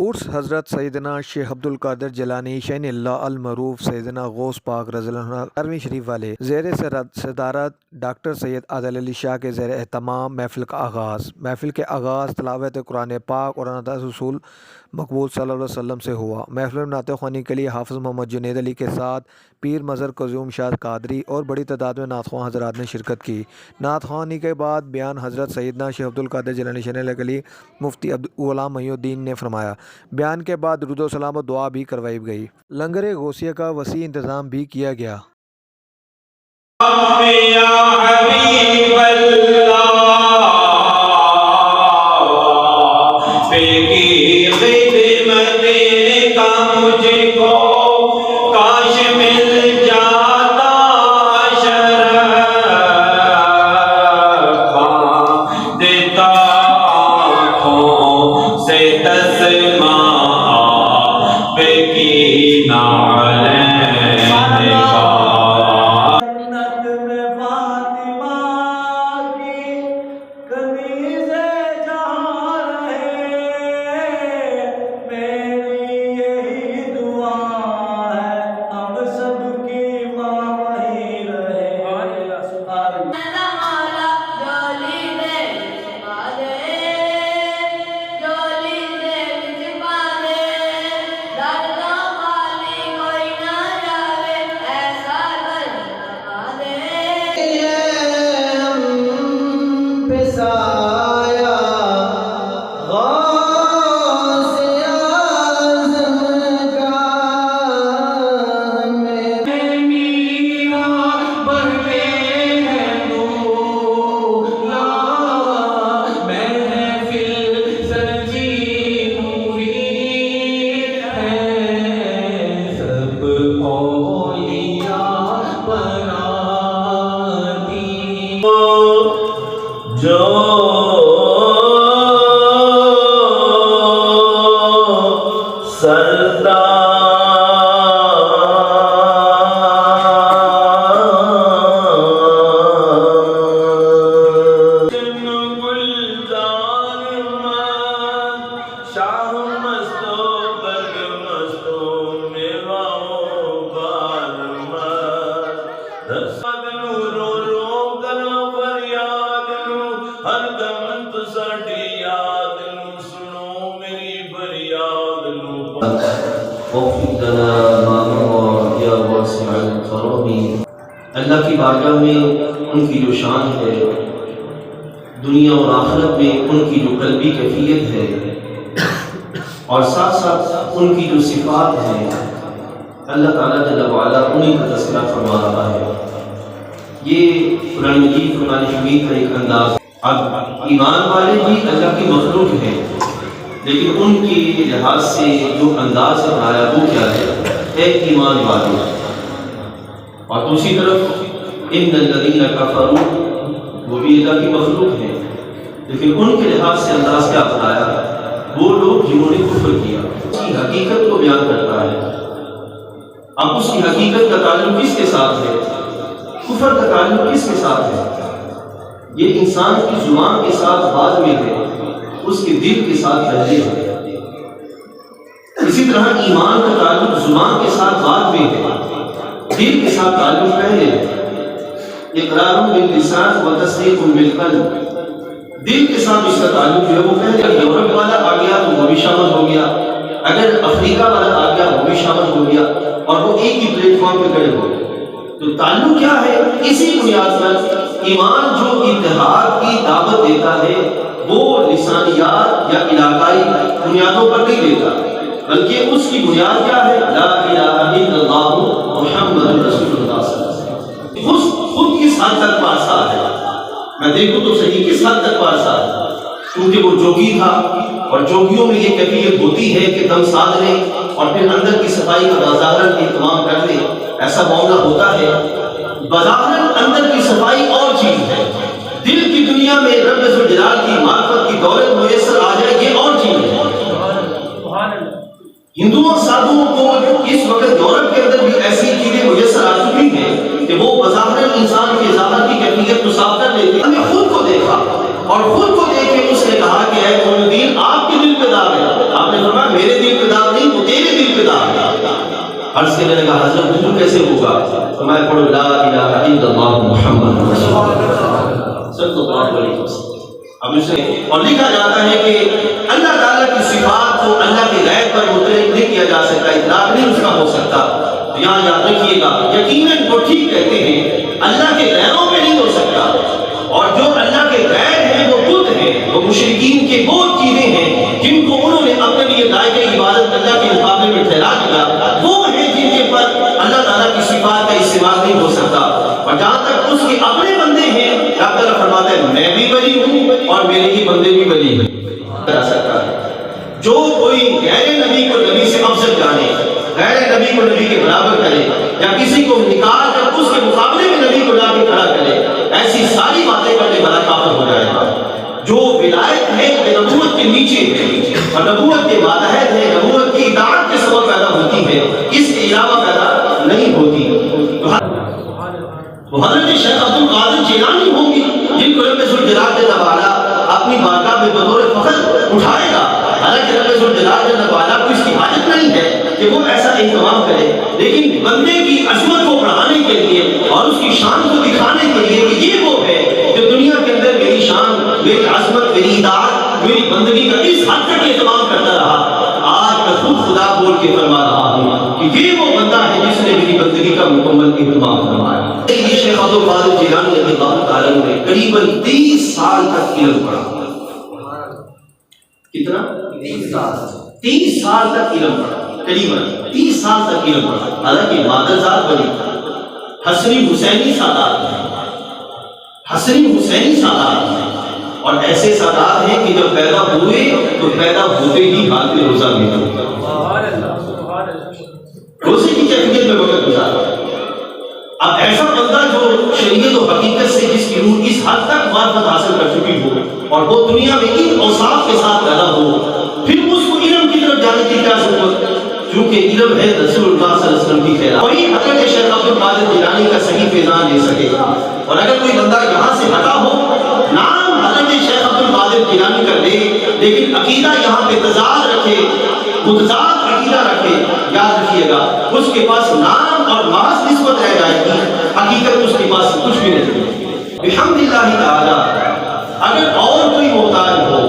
عرس حضرت سیدنا شیخ عبد القادر جیلانی شین اللہ المعروف سیدنا غوث پاک رضی اللہ عنہ 11ویں شریف والے زیر صدارت ڈاکٹر سید عادل علی شاہ کے زیر اہتمام محفل کے آغاز تلاوت قرآن پاک اور نعت رسول مقبول صلی اللہ علیہ وسلم سے ہوا۔ محفل میں نعت خوانی کے لیے حافظ محمد جنید علی کے ساتھ پیر مظہر قیوم شاہ قادری اور بڑی تعداد میں نعت خواں حضرات نے شرکت کی۔ نعت خوانی کے بعد بیان حضرت سیدنا شیخ عبد القادر جیلانی شین اللہ علی مفتی غلام محی الدین نے فرمایا۔ بیان کے بعد درود و سلام و دعا بھی کروائی گئی۔ لنگر غوثیہ کا وسیع انتظام بھی کیا گیا۔ اللہ کی بارگاہ میں ان کی جو شان ہے، دنیا اور آخرت میں ان کی جو قلبی کیفیت ہے، اور ساتھ ساتھ ان کی جو صفات ہیں، اللہ تعالیٰ جل وعلا انہیں کا تذکرہ فرما رہا ہے۔ یہ قرآن مجید قرآن حمید کا ایک انداز۔ اب ایمان والے بھی اللہ کی مخلوق ہیں، لیکن ان کی لحاظ سے جو انداز بنایا وہ کیا ہے ایمان والے۔ اور دوسری طرف ان الذین کفروا، وہ بھی اللہ کی مخلوق ہیں، لیکن ان کے لحاظ سے انداز کیا بتایا؟ وہ لوگ جنہوں نے کفر کیا۔ اس کی حقیقت کو بیان کرتا ہے۔ اب اس کی حقیقت کا تعلق کس کے ساتھ ہے؟ کفر کا تعلق کس کے ساتھ ہے؟ یہ انسان کی زبان کے ساتھ بعد میں ہے، اس کے دل کے ساتھ پہلے ہے۔ اسی طرح ایمان کا تعلق زبان کے ساتھ بعد میں ہے، دل کے ساتھ تعلق پہلے ہے۔ اقرار باللسان و تصدیق بالقلب، دل کے ساتھ اس کا تعلق جو ہے وہ پہلے۔ اگر یورپ والا آ گیا تو وہ بھی شامل ہو گیا، اگر افریقہ والا آ گیا وہ بھی شامل ہو گیا، اور وہ ایک ہی پلیٹ فارم پہ کھڑے ہو گئے۔ تو تعلق کیا ہے؟ اسی بنیاد پر ایمان جو اتحاد کی دعوت دیتا ہے وہ لسانیات یا علاقائی بنیادوں پر نہیں دیتا، بلکہ اس کی بنیاد کیا ہے؟ لا الہ الا اللہ محمد رسول اللہ صلی اللہ علیہ وسلم۔ خود کس حد تک پارسا ہے؟ میں دیکھوں تو صحیح کس حد تک پارسا ہے، کیونکہ وہ جوگی تھا، اور جوگیوں میں یہ کیفیت ہوتی ہے کہ دم سادھ لے اور پھر اندر کی صفائی کا بظاہراً اہتمام کر لے، ایسا معاملہ ہوتا ہے۔ بظاہراً اندر کی صفائی اور چیز ہے، دل کی دنیا میں رب ذوالجلال کی معرفت کی دولت میسر آ جائے یہ اور چیز ہے۔ ہندوؤں سادھوؤں کو اس وقت یورپ کے اندر بھی ایسی چیزیں میسر آ چکی ہیں کہ وہ بظاہر انسان کے ظاہر کی کیفیت کو صاف کر لیتے ہیں۔ ہم نے خود کو دیکھا اور خود کو دیکھ کے اس نے کہا کہ اے قوم دین آپ کے دل پہ داغ ہے، آپ نے فرمایا میرے عرض کرنے لگا حضرت وضو کیسے ہوگا؟ فرمایا پڑھو لا الہ الا اللہ محمد رسول اللہ صلی اللہ علیہ وسلم۔ اب اسے اور لکھا جاتا ہے کہ اللہ تعالیٰ کی صفات کو اللہ کے غیر پر مطلق نہیں کیا جا سکتا، اطلاق نہیں اس کا ہو سکتا۔ یہاں یاد رکھیے گا، یقیناً وہ ٹھیک کہتے ہیں اللہ کے غیروں میں نہیں ہو سکتا، اور جو اللہ کے غیر ہیں وہ بت ہیں، وہ مشرکین کے وہ چیزیں ہیں جن کو انہوں نے اپنے لیے لائق عبادت اللہ کے مقابلے میں ٹھہرا دیا، وہ ہیں جن کے پر اللہ تعالیٰ کی صفات کا استعمال نہیں ہو سکتا۔ اور جہاں تک اس کے اپنے بندے ہیں، اللہ تعالیٰ فرماتا ہے میں بھی ولی ہوں اور میرے ہی بندے بھی ولی ہیں کرا سکتا ہے۔ جو کوئی غیر نبی کو نبی سے افضل جانے، غیر نبی کو نبی کے برابر کرے، یا کسی کو نکال کر اس کے مقابلے میں نبی کو لا کے کھڑا کرے، ایسی ساری باتیں کرنے والا کافر ہو جائے گا۔ جو ولایت ہے وہ نبوت کے نیچے ہے، اور نبوت کے ماتحت ہے، نبوت کی اطاعت کے سبب پیدا ہوتی ہے، اس کے علاوہ پیدا نہیں ہوتی۔ تو حضرت شیخ عبد القادر جیلانی ہوں گی جن کو رب ذوالجلال جل وعلا اپنی بارگاہ میں بطور فخر اٹھائے گا، حالانکہ رب ذوالجلال جل وعلا کو اس کی حاجت نہیں ہے کہ وہ ایسا اہتمام کرے، لیکن بندے کی عظمت کو بڑھانے کے لیے اور اس کی شان کو دکھانے کے لیے کہ یہ وہ ہے جو دنیا کے اندر میری شان، میری عظمت، میری اطاعت، میری بندگی کا اس حد تک اہتمام کرتا رہا۔ آج میں خود خدا بول کے فرما رہا ہوں کہ یہ وہ بندہ ہے جس نے میری بندگی کا مکمل اہتمام فرمایا۔ یہ شیخ عبد القادر جیلانی رضی اللہ تعالیٰ عنہ نے قریباً 30 سال تک علم پڑھا۔ کتنا؟ 30 سال تک علم پڑھا، قریباً 30 سال تک علم پڑھا۔ حالانکہ مادرزاد بنی حسنی حسینی سادات ہیں، حسنی حسینی سادات ہیں، اور ایسے سادات ہیں کہ جب پیدا ہوئے تو پیدا ہوتے ہی حالت روزہ میں ہوئے، روزے کی کیفیت میں وقت گزارا۔ اب ایسا بندہ جو شریعت و حقیقت سے جس کی روح اس حد تک معرفت حاصل کر چکی ہو اور وہ دنیا میں ان اوصاف کے ساتھ پیدا ہو، پھر اس کو علم کی طرف جانے کی کیا ضرورت؟ کیونکہ علم ہے رسول اللہ صلی اللہ علیہ وسلم کی خیرات، وہی حضرت شیخ عبد القادر جیلانی کا صحیح فیضان لے سکے گا۔ اور اگر کوئی بندہ یہاں سے ہٹا ہو، نام حضرت شیخ عبد القادر جیلانی کا لے، لیکن عقیدہ یہاں پہ تضاد رکھے، متضاد عقیدہ رکھے، یاد رکھیے گا اس کے پاس نام اور محض نسبت رہ جائے گی، حقیقت اس کے پاس کچھ بھی نہیں۔ بحمداللہ تعالی اگر اور کوئی محتاج ہو،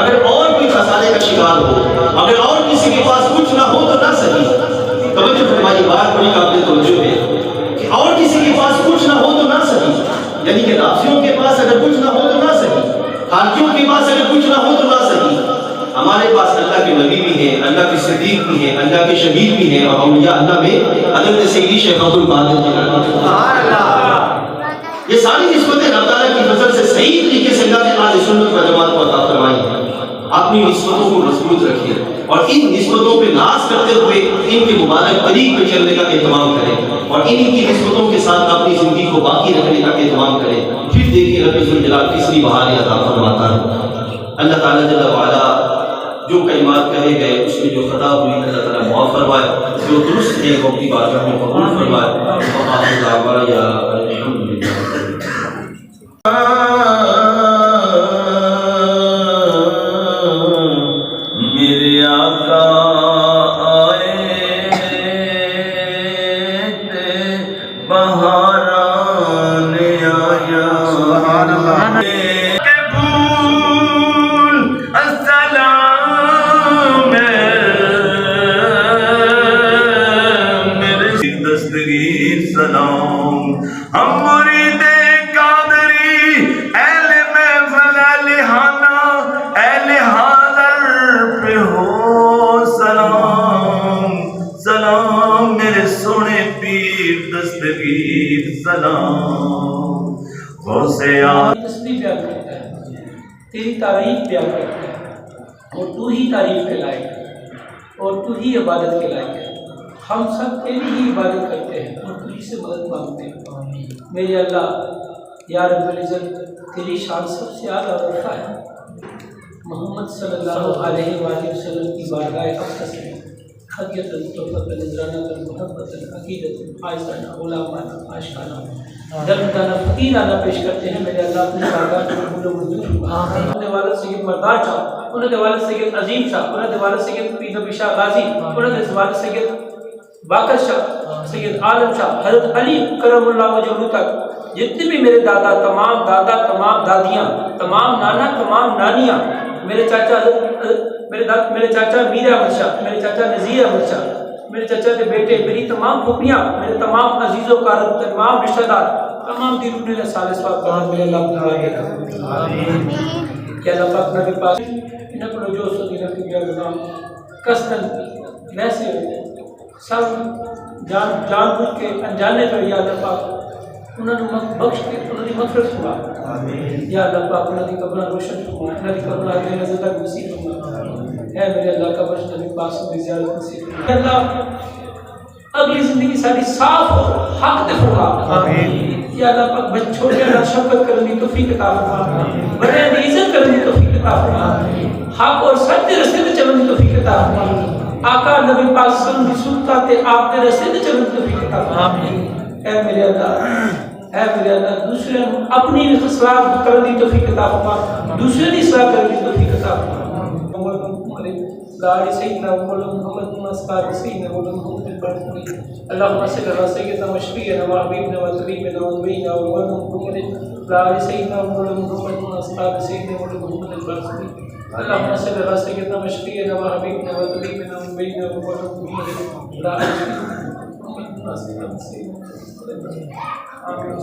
اگر اور کوئی خسارے کا شکار ہو، اگر اور کسی کے پاس کچھ نہ ہو تو نہ صحیح، توجہ فرمائیے، بات بڑی قابل توجہ ہے کہ اور کسی کے پاس کچھ نہ ہو تو نہ صحیح، یعنی کہ رافضیوں کے پاس اگر کچھ نہ ہو تو نہ صحیح، خارجیوں کے پاس اگر کچھ نہ ہو تو نہ صحیح۔ ہمارے پاس اللہ کے نبی بھی ہیں، اللہ کے صدیق بھی ہیں، اللہ کے شہید بھی ہیں، اور اولیاء اللہ میں حضرت سیدی شیخ عبد القادر جیلانی، یہ ساری نسبتیں اللہ تعالیٰ کی فضل سے صحیح طریقے سے اللہ نے اہل سنت و جماعت کو عطا فرمائی ہیں۔ اپنی نسبتوں کو مضبوط رکھیے اور ان نسبتوں پہ ناز کرتے ہوئے ان کے مبارک طریق پہ چلنے کا اہتمام کریں، اور انہی کی نسبتوں کے ساتھ اپنی زندگی کو باقی رکھنے کا اہتمام کریں۔ پھر دیکھیے رب ذوالجلال کتنی بہاریں عطا فرماتا ہے۔ اللہ تعالیٰ جل وعلا جو کلمات کہے گئے اس میں جو خطا ہوئی اللہ تعالیٰ معاف فرمائے، جو درست ہے وہ اپنی بارگاہ میں قبول فرمائے۔ وآخر دعوانا الحمدللہ۔ میرے آقا آئے تھے بہاران آیا، سبحان اللہ، کہ بھول السلام میرے دستگیر سلام، ہم مرید قادری اہل محفل لہانا اہل حاضر پہ ہو سلام، سلام میرے سونے پیر دستگیر سلام، غوثِ آدم تسبیح بیان کرتا ہے، تیری تعریف بیان کرتا ہے، اور تو ہی تعریف کے لائق ہے، اور تو ہی عبادت کے لائق ہے۔ ہم سب تیری ہی عبادت کرتے ہیں اور تجھ سے مدد مانگتے ہیں۔ میرے اللہ یا رب العزت، تیری شان سب سے اعلیٰ اور رفع ہے۔ محمد صلی اللہ علیہ وآلہ وسلم کی بارگاہ اقدس میں خدیت الطفت نذرانہ محبت عقیدت عائزانہ غلامانہ عاشقانہ درمدانہ فقیرانہ پیش کرتے ہیں۔ میرے اللہ اپنی بارگاہ کو قبول و منظور فرما۔ انہوں نے والد سید مردار شاہ، انہوں نے والد سید عظیم شاہ، انہوں نے والد سید پیر نبی شاہ غازی، انہوں نے والد سید باقر شاہ، سید عالم شاہ، حضرت علی کرم اللہ وجہہ تک جتنے بھی میرے دادا، تمام دادیاں، تمام نانا، تمام نانیاں، میرے چاچا میر احمد شاہ، میرے چاچا نذیر احمد شاہ، میرے چچا کے بیٹے، میری تمام پھوپھیاں، میرے تمام عزیز و اقارب، تمام رشتہ دار، تمام دینوں نے سال سواب کرنا میرے اللہ تعالیٰ آمین کہ اللہ پاک نبی پاس نقل و جو صدیرہ کی بیا گزام کستن ویسے سب جان بوجھ کے انجانے پر یا اللہ پاک انہوں نے بخش کے انہوں نے مغفرت ہوا یا اللہ پاک انہوں نے قبرہ روشن ہوا، انہوں نے قبرہ دے نظر تک نصیب ہوا، اے میرے اللہ کا بخش نبی پاس کی زیارت نصیب ہوا، اللہ اگلی زندگی ساری صاف ہو، حق تے ہوا یا اللہ پاک چھوٹے اللہ شفقت کرنے کی توفیق عطا فرما، بڑے دی عزت کرنے کی توفیق عطا فرما، حق اور سچ کے راستے تے چلنے کی توفیق عطا فرما، آقا نبی پاک صلی اللہ علیہ وسلم کی سنت تے آپ کے راستے تے چلنے کی توفیق عطا فرما، اے میرے اللہ دوسرے اپنی اصلاح کرنے کی توفیق عطا فرما، دوسرے کی اصلاح کرنے کی توفیق عطا فرما، داڑی سیدنا محمد مسکار سیدنا محمد البرکوی اللهم صل على سيدنا وشفيعنا وحبيبنا وطبيبنا ونبينا ومحمد داڑی سیدنا محمد مسکار سیدنا محمد البرکوی اللهم صل على سيدنا وشفيعنا وحبيبنا وطبيبنا ونبينا ومحمد داڑی سیدنا محمد مسکار سیدنا آمین.